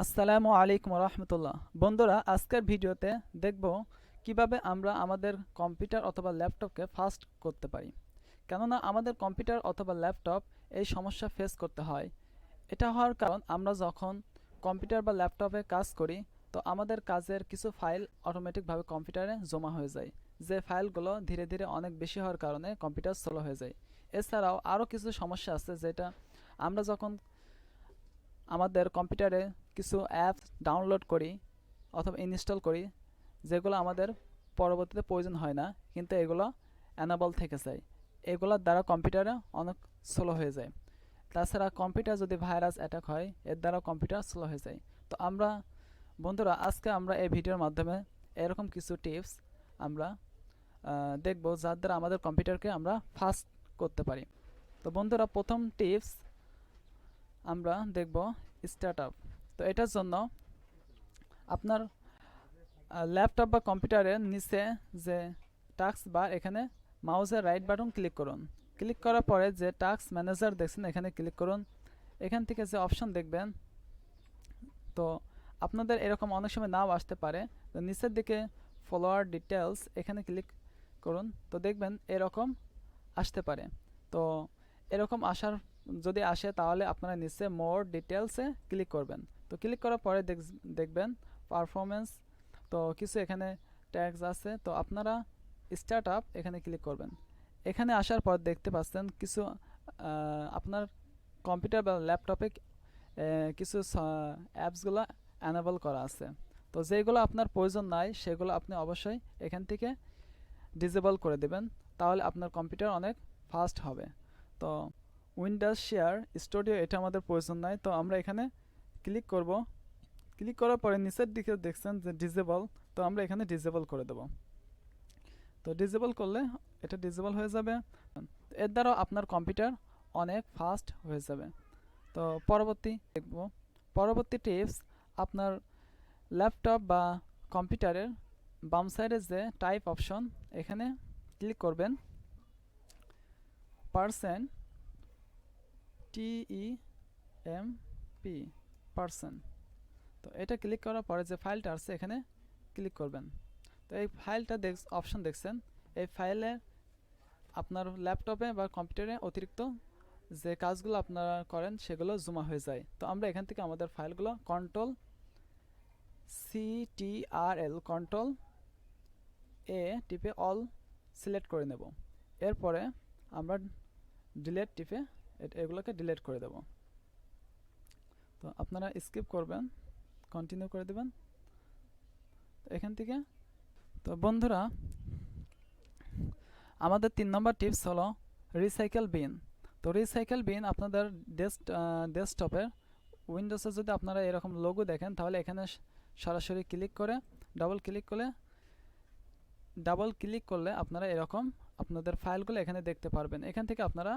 আসসালামু আলাইকুম রহমতুল্লাহ। বন্ধুরা, আজকের ভিডিওতে দেখব কিভাবে আমরা আমাদের কম্পিউটার অথবা ল্যাপটপকে ফাস্ট করতে পারি। কেননা আমাদের কম্পিউটার অথবা ল্যাপটপ এই সমস্যা ফেস করতে হয়। এটা হওয়ার কারণ আমরা যখন কম্পিউটার বা ল্যাপটপে কাজ করি, তো আমাদের কাজের কিছু ফাইল অটোমেটিকভাবে কম্পিউটারে জমা হয়ে যায়, যে ফাইলগুলো ধীরে ধীরে অনেক বেশি হওয়ার কারণে কম্পিউটার স্লো হয়ে যায়। এছাড়াও আরও কিছু সমস্যা আছে, যেটা আমরা যখন আমাদের কম্পিউটারে কিছু অ্যাপস ডাউনলোড করি অথবা ইনস্টল করি, যেগুলো আমাদের পরবর্তীতে প্রয়োজন হয় না, কিন্তু এগুলো অ্যানাবল থেকে যায়। এগুলোর দ্বারা কম্পিউটারে অনেক স্লো হয়ে যায়। তাছাড়া কম্পিউটার যদি ভাইরাস অ্যাটাক হয়, এর দ্বারা কম্পিউটার স্লো হয়ে যায়। তো বন্ধুরা, আজকে আমরা এই ভিডিওর মাধ্যমে এরকম কিছু টিপস আমরা দেখব, যার দ্বারা আমাদের কম্পিউটারকে আমরা ফাস্ট করতে পারি। তো বন্ধুরা, প্রথম টিপস আমরা দেখব স্টার্টআপ। তো এটার জন্য আপনার ল্যাপটপ বা কম্পিউটারের নিচে যে টাস্ক বার, এখানে মাউসের রাইট বাটন ক্লিক করুন। ক্লিক করার পরে যে টাস্ক ম্যানেজার দেখছেন, এখানে ক্লিক করুন। এখান থেকে যে অপশন দেখবেন, তো আপনাদের এরকম অনেক সময় নাও আসতে পারে, তো নিচের দিকে ফলোয়ার ডিটেলস এখানে ক্লিক করুন। তো দেখবেন এরকম আসতে পারে। তো এরকম যদি আসে, তাহলে আপনারা নিচে মোর ডিটেলসে ক্লিক করবেন। তো ক্লিক করার পরে দেখবেন পারফরমেন্স, তো কিছু এখানে ট্যাগস আছে। তো আপনারা স্টার্ট আপ এখানে ক্লিক করবেন। এখানে আসার পর দেখতে পাচ্ছেন কিছু আপনার কম্পিউটার বা ল্যাপটপে কিছু অ্যাপসগুলো অ্যানেবল করা আছে। তো যেগুলো আপনার প্রয়োজন নাই, সেগুলো আপনি অবশ্যই এখান থেকে ডিসেবল করে দেবেন, তাহলে আপনার কম্পিউটার অনেক ফাস্ট হবে। তো উইন্ডোজ শেয়ার স্টুডিও, এটা আমাদের প্রয়োজন নাই, তো আমরা এখানে ক্লিক করব। ক্লিক করার পরে নিচের দিকে দেখছেন যে ডিসেবল, তো আমরা এখানে ডিসেবল করে দেব। তো ডিসেবল করলে এটা ডিসেবল হয়ে যাবে। এর দ্বারাও আপনার কম্পিউটার অনেক ফাস্ট হয়ে যাবে। তো পরবর্তী টিপস, আপনার ল্যাপটপ বা কম্পিউটারের বাম সাইডে যে টাইপ অপশন, এখানে ক্লিক করবেন। পার্সেন্ট TEMP পার্সেন্ট, তো এটা ক্লিক করার পরে যে ফাইলটা আছে এখানে ক্লিক করবেন। তো এই ফাইলটা অপশন দেখছেন, এই ফাইলে আপনার ল্যাপটপে বা কম্পিউটারে অতিরিক্ত যে কাজগুলো আপনারা করেন সেগুলো জমা হয়ে যায়। তো আমরা এখান থেকে আমাদের ফাইলগুলো কন্ট্রোল টিপে অল সিলেক্ট করে নেব। এরপরে আমরা ডিলেট টিপে এগুলোকে ডিলেট করে দেব। তো আপনারা স্কিপ করবেন, কন্টিনিউ করে দেবেন এখান থেকে। তো বন্ধুরা, আমাদের 3 নম্বর টিপস হলো রিসাইকেল বিন। তো রিসাইকেল বিন আপনাদের ডেস্কটপের উইন্ডোজে যদি আপনারা এরকম লোগো দেখেন, তাহলে এখানে সরাসরি ডাবল ক্লিক করলে আপনারা এরকম আপনাদের ফাইলগুলো এখানে দেখতে পারবেন। এখান থেকে আপনারা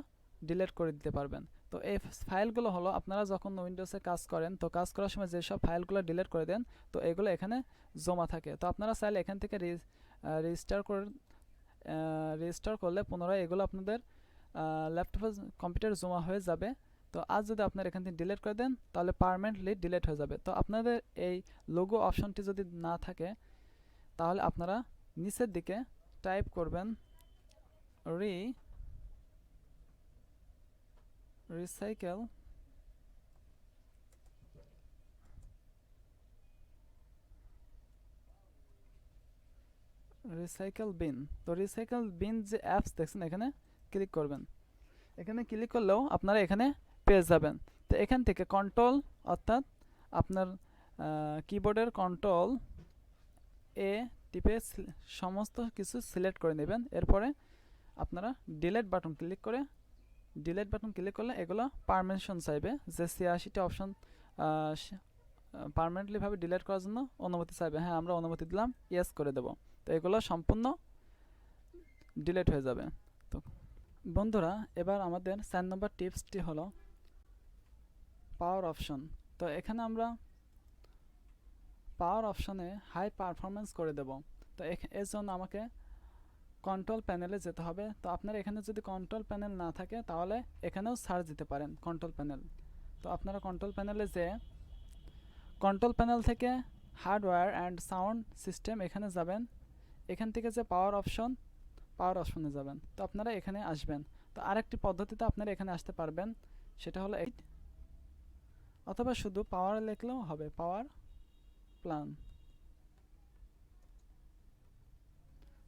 ডিলিট করে দিতে পারবেন। তো এই ফাইলগুলো হলো, আপনারা যখন উইন্ডোজে কাজ করেন, তো কাজ করার সময় যেসব ফাইলগুলো ডিলিট করে দেন, তো এগুলো এখানে জমা থাকে। তো আপনারা চাইলে এখান থেকে রেজিস্টার করলে পুনরায় এগুলো আপনাদের ল্যাপটপে কম্পিউটারে জমা হয়ে যাবে। তো আজ যদি আপনারা এখান থেকে ডিলিট করে দেন, তাহলে পার্মানেন্টলি ডিলিট হয়ে যাবে। তো আপনাদের এই লোগো অপশনটি যদি না থাকে, তাহলে আপনারা নিচের দিকে টাইপ করবেন রিসাইকেল বিন। তো রিসাইকেল বিন যে অ্যাপস দেখছেন, এখানে ক্লিক করবেন। এখানে ক্লিক করলেও আপনারা এখানে পেয়ে যাবেন। তো এখান থেকে কন্ট্রোল, অর্থাৎ আপনার কিবোর্ডের কন্ট্রোল টিপে সমস্ত কিছু সিলেক্ট করে নেবেন। এরপরে আপনারা ডিলিট বাটন ক্লিক করলে এগুলো পারমিশন চাইবে, যে 86টা অপশন পার্মানেন্টলিভাবে ডিলিট করার জন্য অনুমতি চাইবে। হ্যাঁ, আমরা অনুমতি দিলাম, ইয়েস করে দেব। তো এগুলো সম্পূর্ণ ডিলিট হয়ে যাবে। তো বন্ধুরা, এবার আমাদের 4 নম্বর টিপসটি হলো পাওয়ার অপশন। তো এখানে আমরা পাওয়ার অপশনে হাই পারফরমেন্স করে দেব। তো এর জন্য আমাকে কন্ট্রোল প্যানেলে যেতে হবে। তো আপনার এখানে যদি কন্ট্রোল প্যানেল না থাকে, তাহলে এখানেও সার্চ দিতে পারেন কন্ট্রোল প্যানেল। তো আপনারা কন্ট্রোল প্যানেলে যে কন্ট্রোল প্যানেল থেকে হার্ডওয়্যার অ্যান্ড সাউন্ড সিস্টেম এখানে যাবেন। এখান থেকে যে পাওয়ার অপশনে যাবেন। তো আপনারা এখানে আসবেন। তো আরেকটি পদ্ধতিতে আপনারা এখানে আসতে পারবেন, সেটা হলো এই, অথবা শুধু পাওয়ার লিখলেও হবে, পাওয়ার প্ল্যান।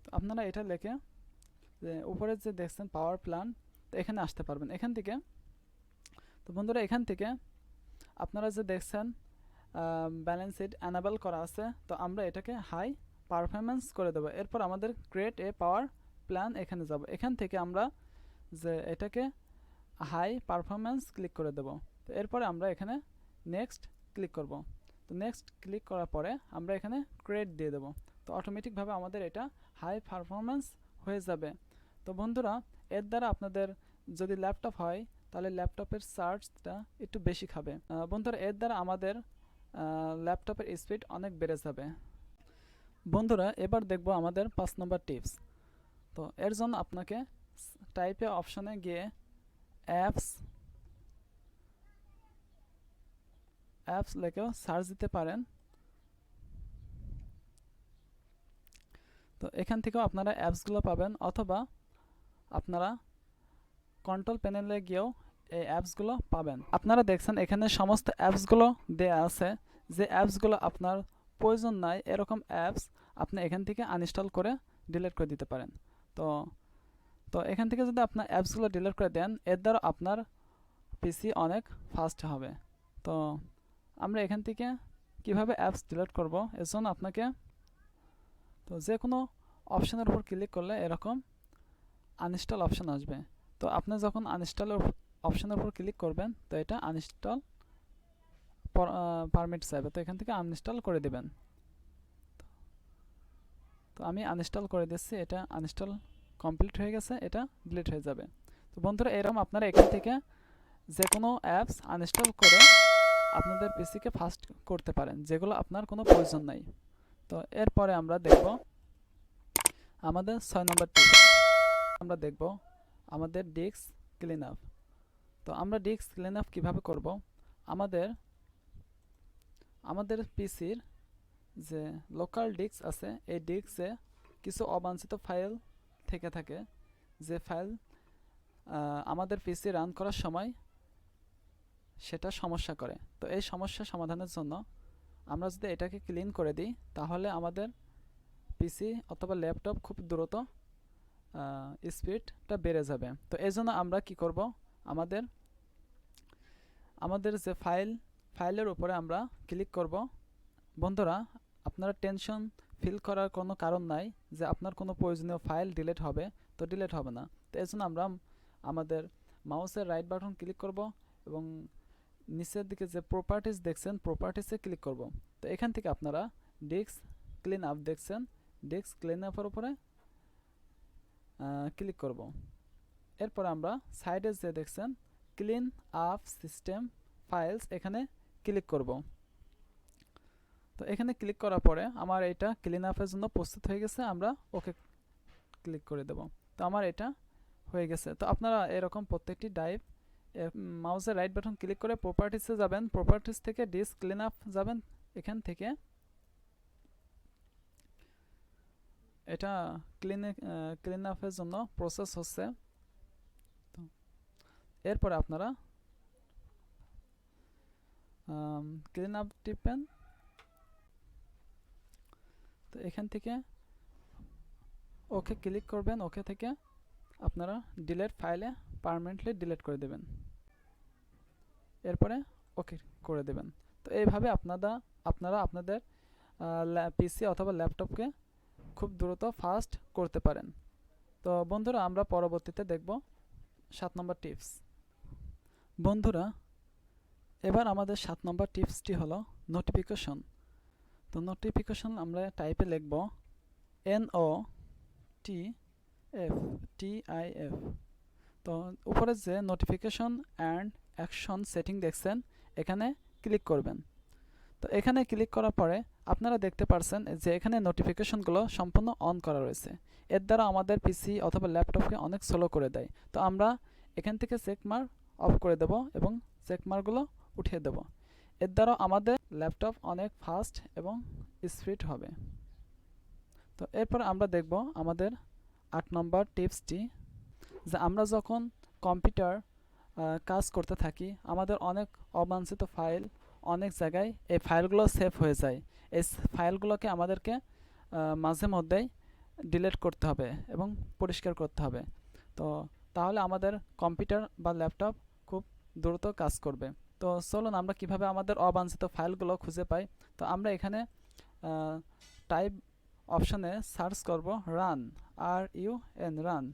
তো আপনারা এটা লিখে যে উপরে যে দেখছেন পাওয়ার প্ল্যান, তো এখানে আসতে পারবেন এখান থেকে। তো বন্ধুরা এখান থেকে আপনারা যে দেখছেন ব্যালেন্স শিট অ্যানাবেল করা আছে, তো আমরা এটাকে হাই পারফরমেন্স করে দেবো। এরপর আমাদের ক্রিয়েট এ পাওয়ার প্ল্যান এখানে যাব। এখান থেকে আমরা যে এটাকে হাই পারফরমেন্স ক্লিক করে দেব। তো এরপরে আমরা এখানে নেক্সট ক্লিক করব। তো নেক্সট ক্লিক করার পরে আমরা এখানে ক্রিয়েট দিয়ে দেব। তো অটোমেটিকভাবে আমাদের এটা হাই পারফরমেন্স হয়ে যাবে। তো বন্ধুরা এর দ্বারা আপনাদের যদি ল্যাপটপ হয় তাহলে ল্যাপটপের চার্জটা একটু বেশি খাবে। বন্ধুরা এর দ্বারা আমাদের ল্যাপটপের স্পিড অনেক বেড়ে যাবে। বন্ধুরা এবার দেখব আমাদের 5 নম্বর টিপস। তো এর জন্য আপনাকে টাইপে অপশনে গিয়ে অ্যাপস লিখেও সার্চ দিতে পারেন। তো এখান থেকেও আপনারা অ্যাপসগুলো পাবেন, অথবা আপনারা কন্ট্রোল প্যানেলে গিয়েও এই অ্যাপসগুলো পাবেন। আপনারা দেখছেন এখানে সমস্ত অ্যাপসগুলো দেয়া আছে। যে অ্যাপসগুলো আপনার প্রয়োজন নাই এরকম অ্যাপস আপনি এখান থেকে আনইনস্টল করে ডিলিট করে দিতে পারেন। তো তো এখান থেকে যদি আপনার অ্যাপসগুলো ডিলিট করে দেন, এর দ্বারা আপনার পিসি অনেক ফাস্ট হবে। তো আমরা এখান থেকে কিভাবে অ্যাপস ডিলিট করব, এর জন্য আপনাকে তো যে কোনো অপশনের উপর ক্লিক করলে এরকম আনইনস্টল অপশন আসবে। তো আপনি যখন আনইনস্টল অপশনের উপর ক্লিক করবেন, তো এটা আনইনস্টল পারমিট চাইবে। তো এখান থেকে আনইনস্টল করে দেবেন। তো আমি আনইনস্টল করে দিচ্ছি, এটা আনইনস্টল কমপ্লিট হয়ে গেছে, এটা ডিলিট হয়ে যাবে। তো বন্ধুরা এরকম আপনারা এখান থেকে যে কোনো অ্যাপস আনইনস্টল করে আপনাদের পিসিকে ফাস্ট করতে পারেন, যেগুলো আপনার কোনো প্রয়োজন নাই। তো এরপরে আমরা দেখব আমাদের 6 নম্বর টিপস। আমরা দেখব আমাদের ডিস্ক ক্লিন আপ। তো আমরা ডিস্ক ক্লিন আপ কীভাবে করব, আমাদের পিসির যে লোকাল ডিস্ক আছে, এই ডিস্কে কিছু অবাঞ্ছিত ফাইল থেকে থাকে, যে ফাইল আমাদের পিসি রান করার সময় সেটা সমস্যা করে। তো এই সমস্যা সমাধানের জন্য আমরা যদি এটাকে ক্লিন করে দিই, তাহলে আমাদের পিসি অথবা ল্যাপটপ খুব দ্রুত স্পিডটা বেড়ে যাবে। তো এই জন্য আমরা কি করব, আমাদের যে ফাইলের উপরে আমরা ক্লিক করব। বন্ধুরা আপনারা টেনশন ফিল করার কোনো কারণ নাই যে আপনার কোনো প্রয়োজনীয় ফাইল ডিলিট হবে, তো ডিলিট হবে না। তো এই জন্য আমরা আমাদের মাউসের রাইট বাটন ক্লিক করব এবং নিচের দিকে যে প্রপার্টিজ দেখছেন, প্রপার্টিসে ক্লিক করব। তো এখান থেকে আপনারা ডিস্ক ক্লিন আপ দেখছেন, ডিস্ক ক্লিন আপের উপরে ক্লিক করব। এরপর আমরা সাইডে যে দেখছেন ক্লিন আপ সিস্টেম ফাইলস, এখানে ক্লিক করব। তো এখানে ক্লিক করার পরে আমার এটা ক্লিন আপের জন্য প্রস্তুত হয়ে গেছে, আমরা ওকে ক্লিক করে দেব। তো আমার এটা হয়ে গেছে। তো আপনারা এরকম প্রত্যেকটি ড্রাইভ মাউসের রাইট বাটন ক্লিক করে প্রপার্টিসে যাবেন, প্রপার্টিস থেকে ডিস্ক ক্লিন আপ যাবেন। এখান থেকে এটা ক্লিন আপের জন্য প্রসেস হচ্ছে। তো এরপরে আপনারা ক্লিন আপ টিপেন। তো এখান থেকে ওকে ক্লিক করবেন, ওকে থেকে আপনারা ডিলিট ফাইলে পার্মানেন্টলি ডিলিট করে দেবেন, এরপরে ওকে করে দেবেন। তো এইভাবে আপনারা আপনাদের পিসি অথবা ল্যাপটপকে খুব দ্রুত ফাস্ট করতে পারেন। তো বন্ধুরা আমরা পরবর্তীতে দেখব 7 নম্বর টিপস। বন্ধুরা এবার আমাদের 7 নম্বর টিপসটি হলো নোটিফিকেশন। তো নোটিফিকেশন আমরা টাইপে লিখব NOTIF। তো উপরে যে নোটিফিকেশন অ্যান্ড অ্যাকশন সেটিং দেখছেন, এখানে ক্লিক করবেন। তো এখানে ক্লিক করার পরে আপনারা দেখতে পারছেন যে এখানে নোটিফিকেশনগুলো সম্পূর্ণ অন করা রয়েছে। এর দ্বারা আমাদের পিসি অথবা ল্যাপটপকে অনেক স্লো করে দেয়। তো আমরা এখান থেকে চেকমার্ক অফ করে দেব এবং চেকমার্কগুলো উঠিয়ে দেব। এর দ্বারা আমাদের ল্যাপটপ অনেক ফাস্ট এবং স্পিড হবে। তো এরপর আমরা দেখব আমাদের 8 নম্বর টিপসটি, যে আমরা যখন কম্পিউটার কাজ করতে থাকি আমাদের অনেক অবাঞ্ছিত ফাইল অনেক জায়গায় এই ফাইলগুলো সেভ হয়ে যায়। এই ফাইলগুলোকে আমাদেরকে মাঝে মধ্যেই ডিলিট করতে হবে এবং পরিষ্কার করতে হবে। তো তাহলে আমাদের কম্পিউটার বা ল্যাপটপ খুব দ্রুত কাজ করবে। তো চলুন আমরা কিভাবে আমাদের অবাঞ্ছিত ফাইলগুলো খুঁজে পাই। তো আমরা এখানে টাইপ অপশানে সার্চ করব রান, RUN, রান।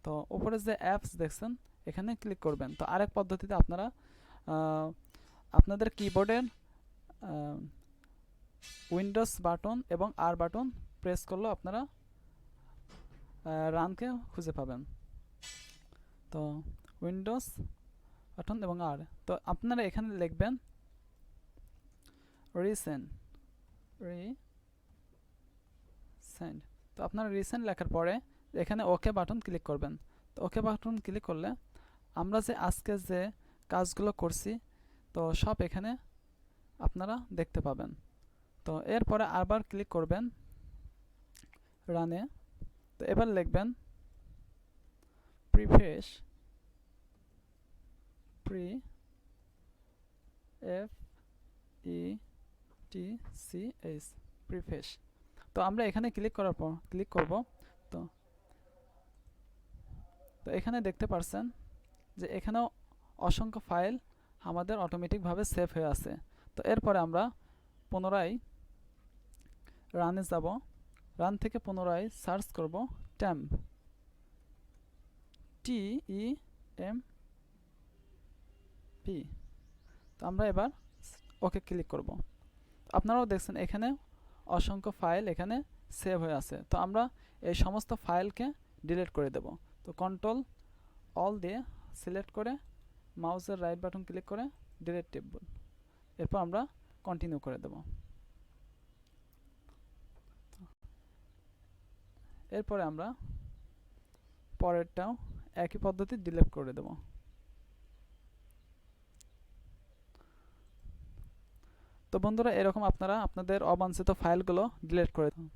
তো উপরে যে অ্যাপস দেখছেন এখানে ক্লিক করবেন। তো আরেক পদ্ধতিতে আপনারা আপনাদের কিবোর্ডের উইন্ডোজ বাটন এবং আর বাটন প্রেস করলেও আপনারা রানকে খুঁজে পাবেন। তো উইন্ডোজ বাটন এবং আর, তো আপনারা এখানে লিখবেন রিসেন্ট। তো আপনারা রিসেন্ট লেখার পরে এখানে ওকে বাটন ক্লিক করবেন। তো ওকে বাটন ক্লিক করলে আমরা যে আজকে যে কাজগুলো করছি তো সব এখানে আপনারা দেখতে পাবেন। তো এরপরে আবার ক্লিক করবেন রানে। তো এবার লিখবেন প্রিফেস, প্রিফেস। তো আমরা এখানে ক্লিক করার পর ক্লিক করব। তো তো এখানে দেখতে পাচ্ছেন যে এখানেও অসংখ্য ফাইল আমাদের অটোমেটিকভাবে সেভ হয়ে আছে। তো এরপরে আমরা পুনরায় রানে যাব। রান থেকে পুনরায় সার্চ করব temp, TEMP। তো আমরা এবার ওকে ক্লিক করব। আপনারাও দেখছেন এখানে অসংখ্য ফাইল এখানে সেভ হয়ে আছে। তো আমরা এই সমস্ত ফাইলকে ডিলিট করে দেব। তো কন্ট্রোল অল দিয়ে সিলেক্ট করে মাউসের রাইট বাটন ক্লিক করে ডিলিট টিপব। এরপর আমরা কন্টিনিউ করে দেব। এরপরে আমরা পরেরটাও একই পদ্ধতি ডিলিট করে দেব। তো বন্ধুরা এরকম আপনারা আপনাদের অবাঞ্ছিত ফাইলগুলো ডিলিট করে দেন।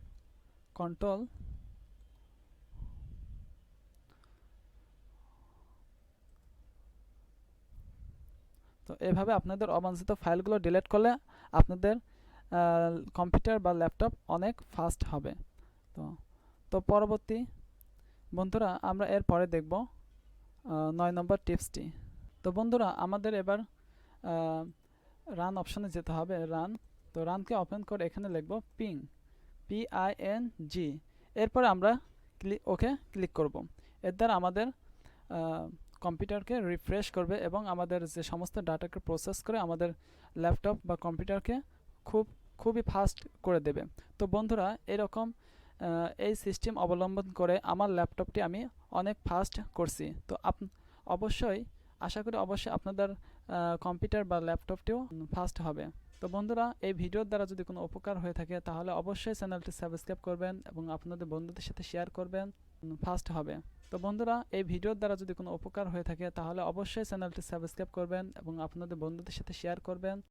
কন্ট্রোল তো এভাবে আপনাদের অবাঞ্ছিত ফাইলগুলো ডিলিট করলে আপনাদের কম্পিউটার বা ল্যাপটপ অনেক ফাস্ট হবে। তো তো পরবর্তী বন্ধুরা আমরা এর পরে দেখব 9 নম্বর টিপসটি। তো বন্ধুরা আমাদের এবার রান অপশানে যেতে হবে, রান। তো রানকে ওপেন করে এখানে লিখব PING। এরপরে আমরা ওকে ক্লিক করব। এর দ্বারা আমাদের কম্পিউটারকে রিফ্রেশ করবে এবং আমাদের যে সমস্ত ডাটাকে প্রসেস করে আমাদের ল্যাপটপ বা কম্পিউটারকে খুবই ফাস্ট করে দেবে। তো বন্ধুরা এরকম এই সিস্টেম অবলম্বন করে আমার ল্যাপটপটি আমি অনেক ফাস্ট করছি। তো অবশ্যই আশা করি অবশ্যই আপনাদের কম্পিউটার বা ল্যাপটপটিও ফাস্ট হবে। তো বন্ধুরা এই ভিডিওর দ্বারা যদি কোনো উপকার হয়ে থাকে তাহলে অবশ্যই চ্যানেলটি সাবস্ক্রাইব করবেন এবং আপনাদের বন্ধুদের সাথে শেয়ার করবেন, ফাস্ট হবে। তো বন্ধুরা এই ভিডিওর দ্বারা যদি কোনো উপকার হয়ে থাকে তাহলে অবশ্যই চ্যানেলটি সাবস্ক্রাইব করবেন এবং আপনাদের বন্ধুদের সাথে শেয়ার করবেন।